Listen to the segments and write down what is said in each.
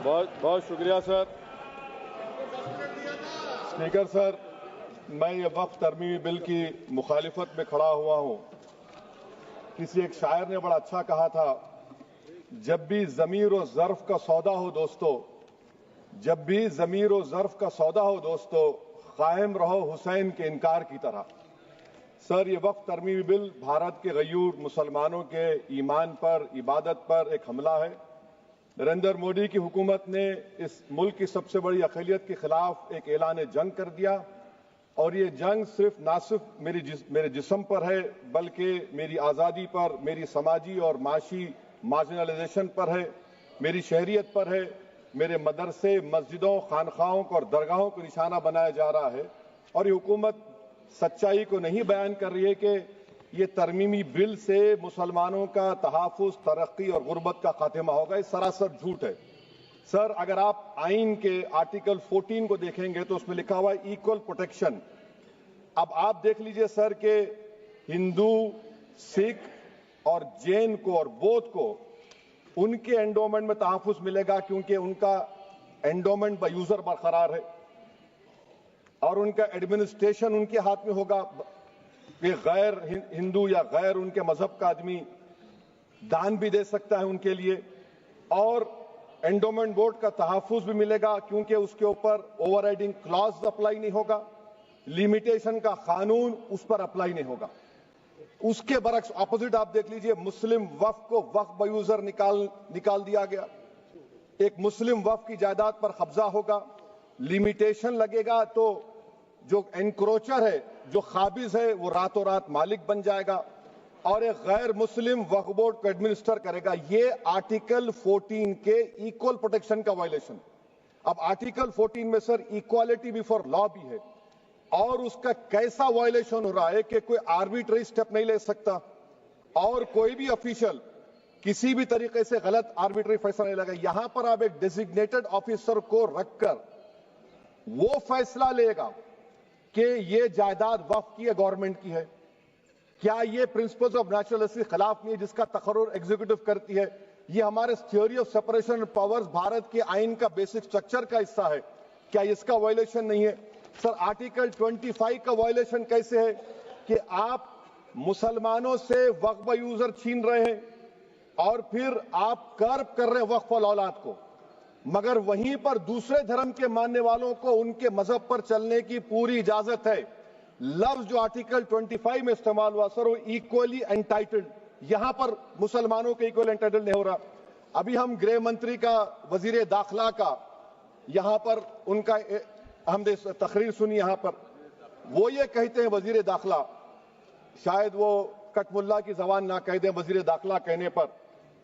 बहुत बहुत शुक्रिया सर। स्पीकर सर, मैं ये वक्फ तरमीमी बिल की मुखालिफत में खड़ा हुआ हूँ। किसी एक शायर ने बड़ा अच्छा कहा था, जब भी ज़मीर और ज़र्फ का सौदा हो दोस्तों, जब भी ज़मीर और ज़र्फ का सौदा हो दोस्तों, कायम रहो हुसैन के इनकार की तरह। सर, ये वक्फ तरमीमी बिल भारत के गयूर मुसलमानों के ईमान पर, इबादत पर एक हमला है। नरेंद्र मोदी की हुकूमत ने इस मुल्क की सबसे बड़ी अक़लियत के खिलाफ एक ऐलान जंग कर दिया, और ये जंग ना सिर्फ मेरे जिस्म पर है, बल्कि मेरी आज़ादी पर, मेरी समाजी और माशी मार्जिनलाइजेशन पर है, मेरी शहरियत पर है, मेरे मदरसे, मस्जिदों, खानखाहों और दरगाहों को निशाना बनाया जा रहा है। और ये हुकूमत सच्चाई को नहीं बयान कर रही है कि ये तरमीमी बिल से मुसलमानों का तहफ़्फ़ुज़, तरक्की और गुर्बत का खात्मा होगा। ये सरासर झूठ है। सर, अगर आप आइन के आर्टिकल 14 को देखेंगे तो उसमें लिखा हुआ है इक्वल प्रोटेक्शन। अब आप देख लीजिए सर कि हिंदू, सिख और जैन को और बौद्ध को उनके एंडोमेंट में तहफ़्फ़ुज़ मिलेगा, क्योंकि उनका एंडोमेंट बाय यूजर बरकरार है और उनका एडमिनिस्ट्रेशन उनके हाथ में होगा कि गैर हिंदू या गैर उनके मजहब का आदमी दान भी दे सकता है उनके लिए, और एंडोमेंट बोर्ड का तहफ़्फ़ुज़ भी मिलेगा, क्योंकि उसके ऊपर ओवरराइडिंग क्लॉज अप्लाई नहीं होगा, लिमिटेशन का कानून उस पर अप्लाई नहीं होगा। उसके बरक्स ऑपोजिट आप देख लीजिए, मुस्लिम वक्फ को वक्फ बाय यूजर निकाल दिया गया। एक मुस्लिम वक्फ की जायदाद पर कब्जा होगा, लिमिटेशन लगेगा तो जो एनक्रोचर है, जो खाबिज है, वो रातों रात मालिक बन जाएगा और एक गैर मुस्लिम वक्फ बोर्ड को एडमिनिस्टर करेगा। ये आर्टिकल 14 के इक्वल प्रोटेक्शन का वायलेशन। अब आर्टिकल 14 में सर इक्वालिटी बिफोर लॉ भी है, और उसका कैसा वायलेशन हो रहा है कि कोई आर्बिट्ररी स्टेप नहीं ले सकता और कोई भी ऑफिशियल किसी भी तरीके से गलत आर्बिट्ररी फैसला नहीं लगा। यहां पर आप एक डेजिग्नेटेड ऑफिसर को रखकर वो फैसला लेगा कि ये जायदाद वक्फ की है, गवर्नमेंट की है। क्या ये प्रिंसिपल्स ऑफ नेचुरलिटी के खिलाफ नहीं है जिसका तकर्रुर एग्जीक्यूटिव करती है? ये हमारे theory of separation of powers, Bharat के आइन का बेसिक स्ट्रक्चर का हिस्सा है। क्या इसका वायलेशन नहीं है? सर, आर्टिकल 25 का वायलेशन कैसे है कि आप मुसलमानों से वक्फ बाय यूजर छीन रहे हैं और फिर आप कर्ब कर रहे हैं वक्फ वाल औलाद को, मगर वहीं पर दूसरे धर्म के मानने वालों को उनके मजहब पर चलने की पूरी इजाजत है। लफ्ज जो आर्टिकल 25 में इस्तेमाल हुआ सर, वो इक्वली एंटाइटल्ड, यहां पर मुसलमानों के इक्वल एंटाइटल्ड नहीं हो रहा। अभी हम गृह मंत्री का, वजीर दाखिला का यहां पर उनका हमने तकरीर सुनी, यहां पर वो ये कहते हैं, वजीर दाखिला, शायद वो कटमुल्ला की जबान ना कह दें, वजीर दाखिला कहने पर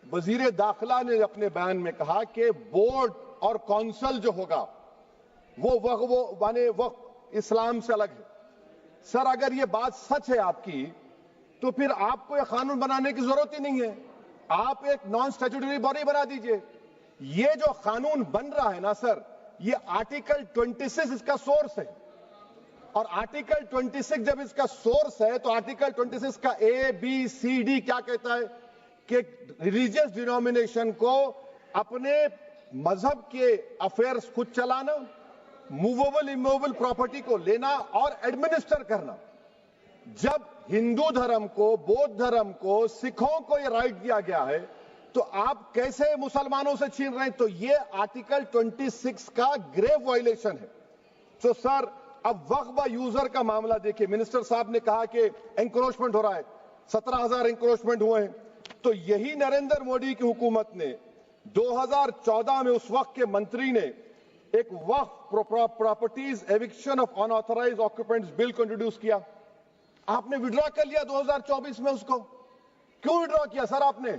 वजीर दाखिला ने अपने बयान में कहा कि बोर्ड और काउंसिल जो होगा वो माने वक्फ इस्लाम से अलग है। सर, अगर ये बात सच है आपकी, तो फिर आपको ये कानून बनाने की जरूरत ही नहीं है, आप एक नॉन स्टैट्यूटरी बॉडी बना दीजिए। ये जो कानून बन रहा है ना सर, ये आर्टिकल 26 इसका सोर्स है, और आर्टिकल 26 जब इसका सोर्स है तो आर्टिकल 26 का ABCD क्या कहता है कि रिलीजियस डिनोमिनेशन को अपने मजहब के अफेयर्स खुद चलाना, मूवेबल इमूवेबल प्रॉपर्टी को लेना और एडमिनिस्टर करना। जब हिंदू धर्म को, बौद्ध धर्म को, सिखों को यह राइट दिया गया है, तो आप कैसे मुसलमानों से छीन रहे हैं? तो ये आर्टिकल 26 का ग्रेव वायलेशन है। तो सर, अब वक्फ बाय यूजर का मामला देखिए, मिनिस्टर साहब ने कहा कि एंक्रोचमेंट हो रहा है, 17,000 एंक्रोचमेंट हुए हैं। तो यही नरेंद्र मोदी की हुकूमत ने 2014 में उस वक्त के मंत्री ने एक Waqf properties eviction of unauthorised occupants bill को इंट्रोड्यूस किया। आपने विड्रॉ कर लिया 2024 में उसको। क्यों विड्रॉ किया सर आपने?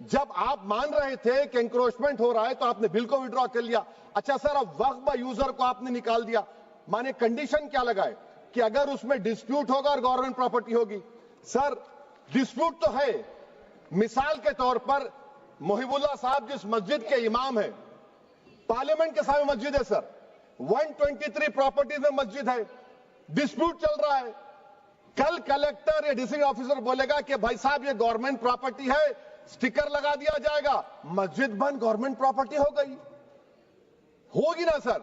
जब आप मान रहे थे कि एंक्रोचमेंट हो रहा है तो आपने बिल को विड्रॉ कर लिया। अच्छा सर, अब वक्फ बाय यूजर को आपने निकाल दिया, माने कंडीशन क्या लगाए कि अगर उसमें डिस्प्यूट होगा और गवर्नमेंट प्रॉपर्टी होगी। सर, डिस्प्यूट तो है। मिसाल के तौर पर मोहिबुल्लाह साहब जिस मस्जिद के इमाम है, पार्लियामेंट के सामने मस्जिद है सर, 123 प्रॉपर्टीज में मस्जिद है, डिस्प्यूट चल रहा है। कल कलेक्टर या डिस्ट्रिक्ट ऑफिसर बोलेगा कि भाई साहब ये गवर्नमेंट प्रॉपर्टी है स्टिकर लगा दिया जाएगा, मस्जिद बंद, गवर्नमेंट प्रॉपर्टी हो गई, होगी ना सर?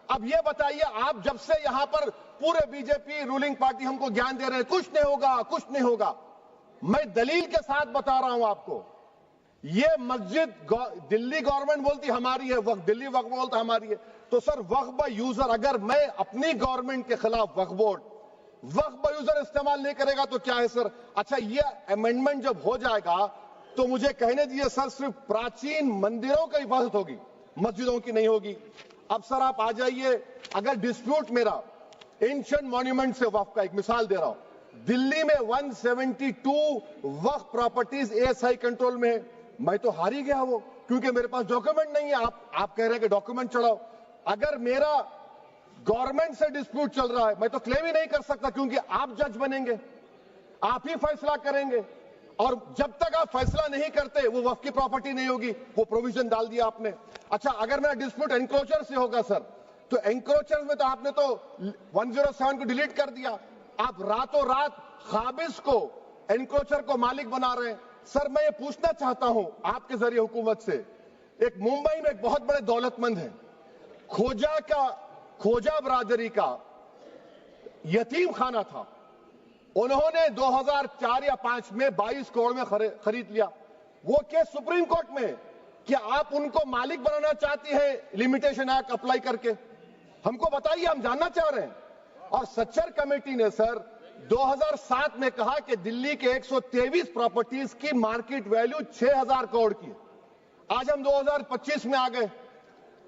अब ये बताइए, आप जब से यहां पर पूरे बीजेपी रूलिंग पार्टी हमको ज्ञान दे रहे हैं कुछ नहीं होगा, कुछ नहीं होगा, मैं दलील के साथ बता रहा हूं आपको। ये मस्जिद दिल्ली गवर्नमेंट बोलती हमारी है, वक्फ दिल्ली वक्फ बोलता हमारी है, तो सर वक्फ बाय यूजर, अगर मैं अपनी गवर्नमेंट के खिलाफ वक्फ बोर्ड वक्फ बाय यूजर इस्तेमाल नहीं करेगा तो क्या है सर? अच्छा, ये अमेंडमेंट जब हो जाएगा तो मुझे कहने दीजिए सर, सिर्फ प्राचीन मंदिरों की हिफाजत होगी, मस्जिदों की नहीं होगी। अब सर आप आ जाइए, अगर डिस्प्यूट मेरा एंशिएंट मॉन्यूमेंट से वक्फ का, एक मिसाल दे रहा हूं, दिल्ली में 172 वक्फ प्रॉपर्टीज एएसआई कंट्रोल में है, मैं तो हार ही गया वो, क्योंकि मेरे पास डॉक्यूमेंट नहीं है। आप कह रहे हैं कि डॉक्यूमेंट चढ़ाओ, अगर मेरा गवर्नमेंट से डिस्प्यूट चल रहा है मैं तो क्लेम ही नहीं कर सकता, क्योंकि आप जज बनेंगे, आप ही फैसला करेंगे, और जब तक आप फैसला नहीं करते वो वक्फ की प्रॉपर्टी नहीं होगी। वो प्रोविजन डाल दिया आपने। अच्छा, अगर मेरा डिस्प्यूट एनक्रोचर से होगा सर, तो एनक्रोचर में तो आपने तो 107 को डिलीट कर दिया, आप रातों रात खाबिज को, एनक्रोचर को मालिक बना रहे हैं। सर मैं ये पूछना चाहता हूं आपके जरिए हुकूमत से, एक मुंबई में एक बहुत बड़े दौलतमंद है, खोजा बरादरी का यतीम खाना था, उन्होंने 2004 या 5 में 22 करोड़ में खरीद लिया। वो केस सुप्रीम कोर्ट में, कि आप उनको मालिक बनाना चाहती है लिमिटेशन एक्ट अप्लाई करके, हमको बताइए, हम जानना चाह रहे हैं। और सच्चर कमेटी ने सर 2007 में कहा कि दिल्ली के 123 प्रॉपर्टीज की मार्केट वैल्यू 6000 करोड़ की। आज हम 2025 में आ गए,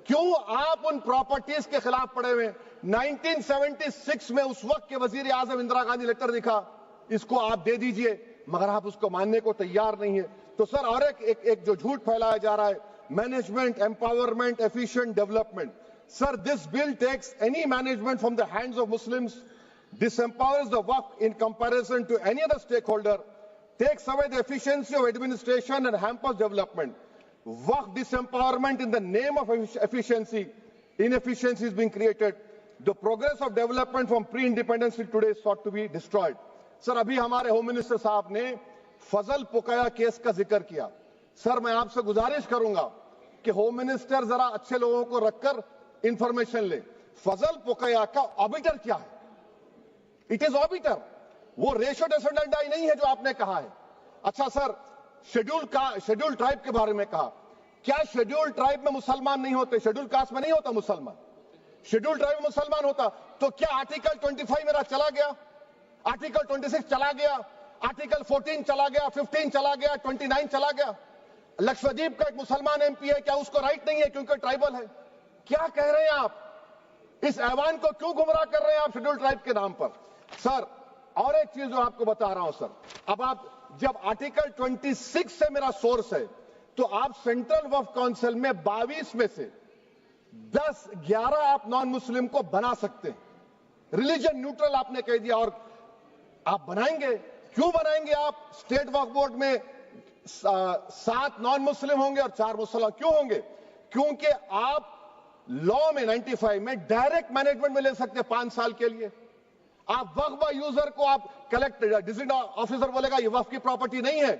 क्यों आप उन प्रॉपर्टीज के खिलाफ पड़े हुए? 1976 में उस वक्त के वजीर आजम इंदिरा गांधी लेटर लिखा, इसको आप दे दीजिए, मगर आप उसको मानने को तैयार नहीं है। तो सर और एक जो झूठ फैलाया जा रहा है, management empowerment efficient development, sir this bill takes any management from the hands of Muslims, disempowers the waqf in comparison to any other stakeholder, takes away the efficiency of administration and hampers development. Waqf disempowerment in the name of efficiency, inefficiency is being created. The progress of development from pre-independence till today is sought to be destroyed. Sir अभी हमारे home minister साहब ने फजल पुकाया case का जिक्र किया। Sir मैं आपसे गुजारिश करूंगा कि होम मिनिस्टर जरा अच्छे लोगों को रखकर इंफॉर्मेशन ले। फजल पुकाया का ऑबिटर क्या है? इट इज ऑबिटर, वो रेशियो डिसेंडेंटाई नहीं है जो आपने कहा है। अच्छा सर, शेड्यूल ट्राइब के बारे में कहा, क्या शेड्यूल ट्राइब में मुसलमान नहीं होते? शेड्यूल कास्ट में नहीं होता मुसलमान, शेड्यूल ट्राइब में मुसलमान होता। तो क्या आर्टिकल 25 मेरा चला गया, आर्टिकल 26 चला गया, आर्टिकल 14 चला गया, 15 चला गया, 29 चला गया? लक्षद्वीप का एक मुसलमान एमपी है, क्या उसको राइट नहीं है क्योंकि ट्राइबल है? क्या कह रहे हैं आप? इस ऐवान को क्यों गुमराह कर रहे हैं आप शेड्यूल ट्राइब के नाम पर? सर और एक चीज जो आपको बता रहा हूं सर, अब आप जब आर्टिकल 26 से मेरा सोर्स है, तो आप सेंट्रल वक्फ काउंसिल में 22 में से 10-11 आप नॉन मुस्लिम को बना सकते हैं, रिलीजन न्यूट्रल आपने कह दिया। और आप बनाएंगे, क्यों बनाएंगे आप? स्टेट वक्फ बोर्ड में 7 नॉन मुस्लिम होंगे और 4 मुसलमान, क्यों होंगे? क्योंकि आप लॉ में 95 में डायरेक्ट मैनेजमेंट में ले सकते हैं 5 साल के लिए। आप वक्फ यूजर को आप कलेक्ट डिस्ट्रिक्ट ऑफिसर बोलेगा ये वक्फ की प्रॉपर्टी नहीं है,